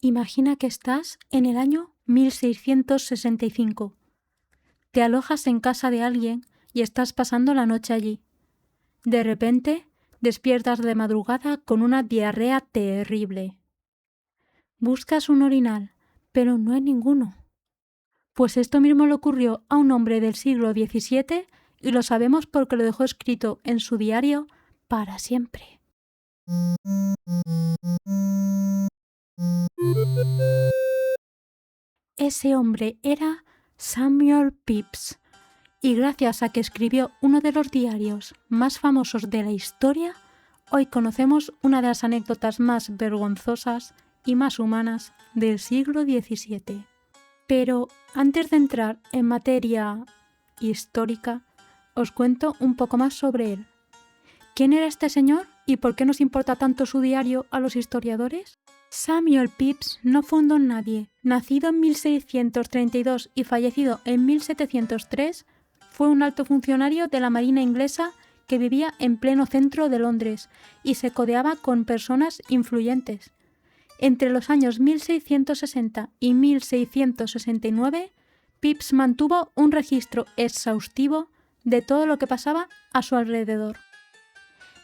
Imagina que estás en el año 1665. Te alojas en casa de alguien y estás pasando la noche allí. De repente, despiertas de madrugada con una diarrea terrible. Buscas un orinal, pero no hay ninguno. Pues esto mismo le ocurrió a un hombre del siglo XVII y lo sabemos porque lo dejó escrito en su diario para siempre. Ese hombre era Samuel Pepys, y gracias a que escribió uno de los diarios más famosos de la historia, hoy conocemos una de las anécdotas más vergonzosas y más humanas del siglo XVII. Pero antes de entrar en materia histórica, os cuento un poco más sobre él. ¿Quién era este señor y por qué nos importa tanto su diario a los historiadores? Samuel Pepys no fue un don nadie. Nacido en 1632 y fallecido en 1703, fue un alto funcionario de la Marina inglesa que vivía en pleno centro de Londres y se codeaba con personas influyentes. Entre los años 1660 y 1669, Pepys mantuvo un registro exhaustivo de todo lo que pasaba a su alrededor.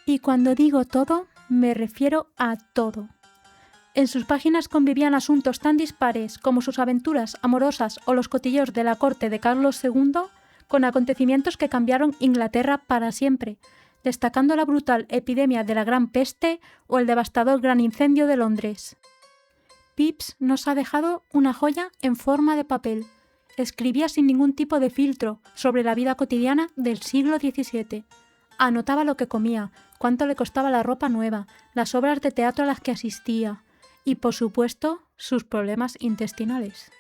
Y cuando digo todo, me refiero a todo. En sus páginas convivían asuntos tan dispares como sus aventuras amorosas o los cotilleos de la corte de Carlos II, con acontecimientos que cambiaron Inglaterra para siempre, destacando la brutal epidemia de la Gran Peste o el devastador Gran Incendio de Londres. Pepys nos ha dejado una joya en forma de papel. Escribía sin ningún tipo de filtro sobre la vida cotidiana del siglo XVII. Anotaba lo que comía, cuánto le costaba la ropa nueva, las obras de teatro a las que asistía y, por supuesto, sus problemas intestinales.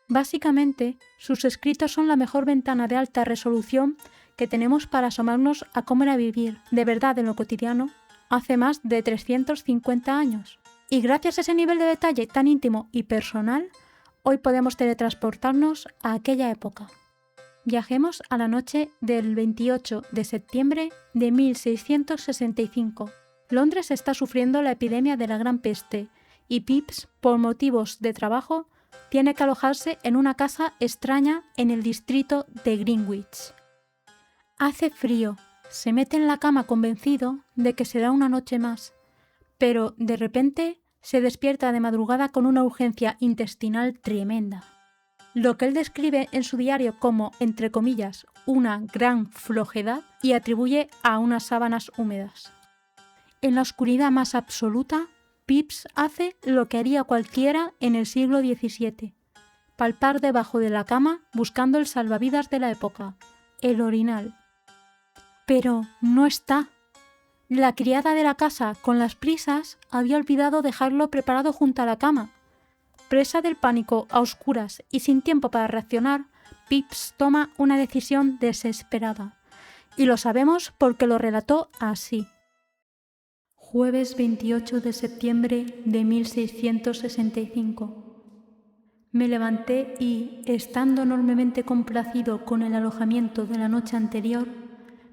Básicamente, sus escritos son la mejor ventana de alta resolución que tenemos para asomarnos a cómo era vivir, de verdad en lo cotidiano, hace más de 350 años. Y gracias a ese nivel de detalle tan íntimo y personal, hoy podemos teletransportarnos a aquella época. Viajemos a la noche del 28 de septiembre de 1665. Londres está sufriendo la epidemia de la Gran Peste y Pepys, por motivos de trabajo, tiene que alojarse en una casa extraña en el distrito de Greenwich. Hace frío, se mete en la cama convencido de que será una noche más, pero de repente se despierta de madrugada con una urgencia intestinal tremenda. Lo que él describe en su diario como, entre comillas, una gran flojedad y atribuye a unas sábanas húmedas. En la oscuridad más absoluta, Pepys hace lo que haría cualquiera en el siglo XVII, palpar debajo de la cama buscando el salvavidas de la época, el orinal. Pero no está. La criada de la casa, con las prisas, había olvidado dejarlo preparado junto a la cama. Presa del pánico a oscuras y sin tiempo para reaccionar, Pepys toma una decisión desesperada. Y lo sabemos porque lo relató así. Jueves 28 de septiembre de 1665. Me levanté y, estando enormemente complacido con el alojamiento de la noche anterior,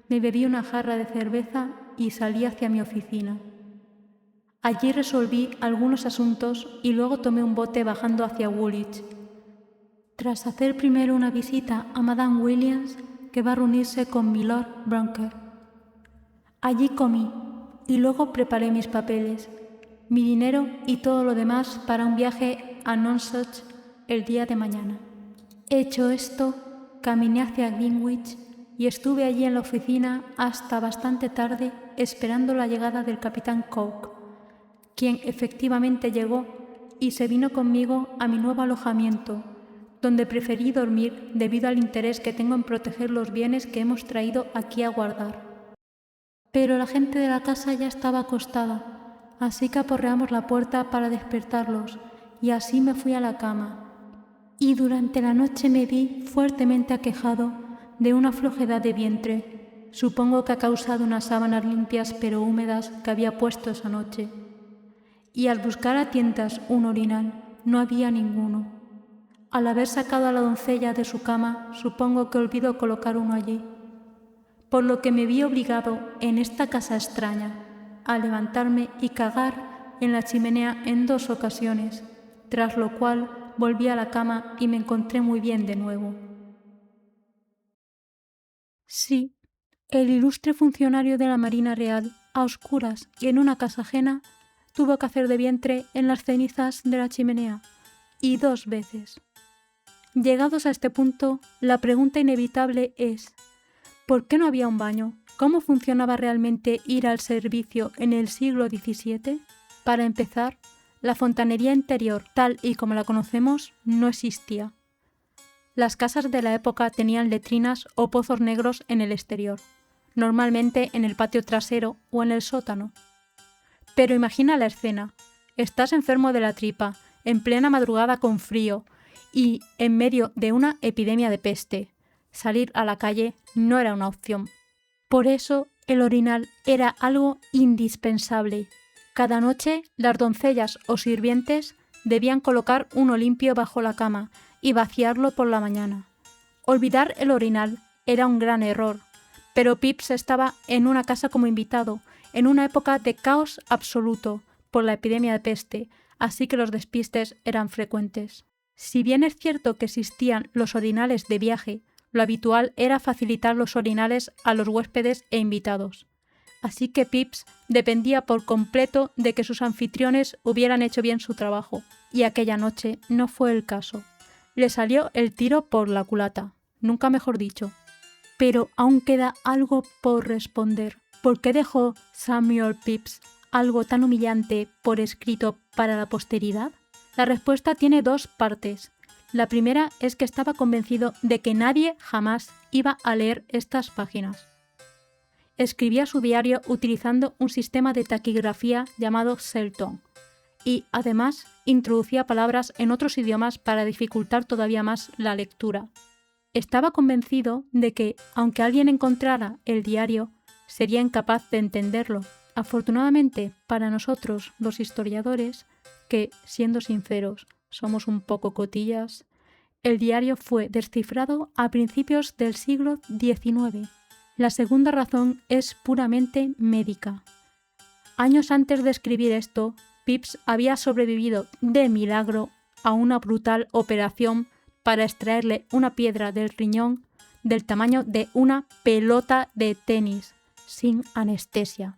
me bebí una jarra de cerveza y salí hacia mi oficina. Allí resolví algunos asuntos y luego tomé un bote bajando hacia Woolwich. Tras hacer primero una visita a Madame Williams, que va a reunirse con Milord Brouncker. Allí comí y luego preparé mis papeles, mi dinero y todo lo demás para un viaje a Nonsuch el día de mañana. Hecho esto, caminé hacia Greenwich y estuve allí en la oficina hasta bastante tarde esperando la llegada del capitán Coke, quien efectivamente llegó y se vino conmigo a mi nuevo alojamiento, donde preferí dormir debido al interés que tengo en proteger los bienes que hemos traído aquí a guardar. Pero la gente de la casa ya estaba acostada, así que aporreamos la puerta para despertarlos, y así me fui a la cama. Y durante la noche me vi fuertemente aquejado de una flojedad de vientre, supongo que a causa de unas sábanas limpias pero húmedas que había puesto esa noche. Y al buscar a tientas un orinal, no había ninguno. Al haber sacado a la doncella de su cama, supongo que olvidó colocar uno allí. Por lo que me vi obligado, en esta casa extraña, a levantarme y cagar en la chimenea en 2 ocasiones, tras lo cual volví a la cama y me encontré muy bien de nuevo. Sí, el ilustre funcionario de la Marina Real, a oscuras y en una casa ajena, tuvo que hacer de vientre en las cenizas de la chimenea, y 2 veces. Llegados a este punto, la pregunta inevitable es: ¿por qué no había un baño? ¿Cómo funcionaba realmente ir al servicio en el siglo XVII? Para empezar, la fontanería interior, tal y como la conocemos, no existía. Las casas de la época tenían letrinas o pozos negros en el exterior, normalmente en el patio trasero o en el sótano. Pero imagina la escena: estás enfermo de la tripa, en plena madrugada con frío y en medio de una epidemia de peste. Salir a la calle no era una opción. Por eso el orinal era algo indispensable. Cada noche las doncellas o sirvientes debían colocar uno limpio bajo la cama y vaciarlo por la mañana. Olvidar el orinal era un gran error, pero Pips estaba en una casa como invitado, en una época de caos absoluto por la epidemia de peste, así que los despistes eran frecuentes. Si bien es cierto que existían los orinales de viaje, lo habitual era facilitar los orinales a los huéspedes e invitados. Así que Pips dependía por completo de que sus anfitriones hubieran hecho bien su trabajo, y aquella noche no fue el caso. Le salió el tiro por la culata, nunca mejor dicho. Pero aún queda algo por responder. ¿Por qué dejó Samuel Pepys algo tan humillante por escrito para la posteridad? La respuesta tiene 2 partes. La primera es que estaba convencido de que nadie jamás iba a leer estas páginas. Escribía su diario utilizando un sistema de taquigrafía llamado Selton y, además, introducía palabras en otros idiomas para dificultar todavía más la lectura. Estaba convencido de que, aunque alguien encontrara el diario, sería incapaz de entenderlo. Afortunadamente para nosotros, los historiadores, que, siendo sinceros, somos un poco cotillas, el diario fue descifrado a principios del siglo XIX. La segunda razón es puramente médica. Años antes de escribir esto, Pepys había sobrevivido de milagro a una brutal operación para extraerle una piedra del riñón del tamaño de una pelota de tenis, sin anestesia.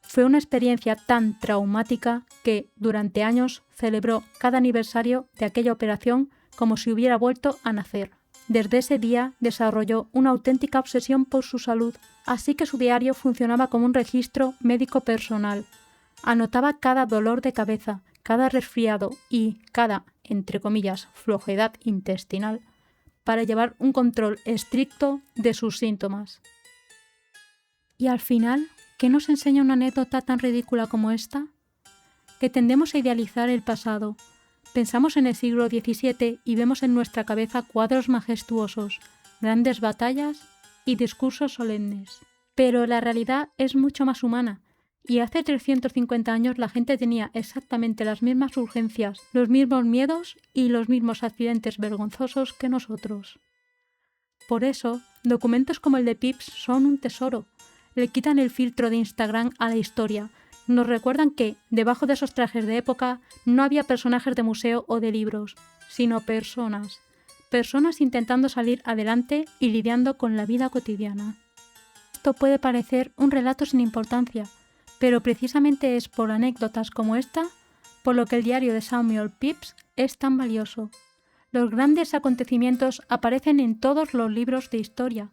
Fue una experiencia tan traumática que, durante años, celebró cada aniversario de aquella operación como si hubiera vuelto a nacer. Desde ese día desarrolló una auténtica obsesión por su salud, así que su diario funcionaba como un registro médico personal. Anotaba cada dolor de cabeza, cada resfriado y cada, entre comillas, flojedad intestinal, para llevar un control estricto de sus síntomas. Y al final, ¿qué nos enseña una anécdota tan ridícula como esta? Que tendemos a idealizar el pasado. Pensamos en el siglo XVII y vemos en nuestra cabeza cuadros majestuosos, grandes batallas y discursos solemnes. Pero la realidad es mucho más humana, y hace 350 años la gente tenía exactamente las mismas urgencias, los mismos miedos y los mismos accidentes vergonzosos que nosotros. Por eso, documentos como el de Pepys son un tesoro. Le quitan el filtro de Instagram a la historia. Nos recuerdan que, debajo de esos trajes de época, no había personajes de museo o de libros, sino personas. Personas intentando salir adelante y lidiando con la vida cotidiana. Esto puede parecer un relato sin importancia, pero precisamente es por anécdotas como esta por lo que el diario de Samuel Pepys es tan valioso. Los grandes acontecimientos aparecen en todos los libros de historia,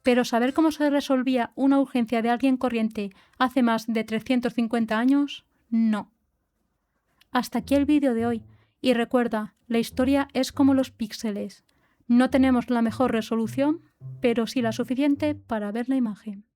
pero saber cómo se resolvía una urgencia de alguien corriente hace más de 350 años, no. Hasta aquí el vídeo de hoy, y recuerda, la historia es como los píxeles. No tenemos la mejor resolución, pero sí la suficiente para ver la imagen.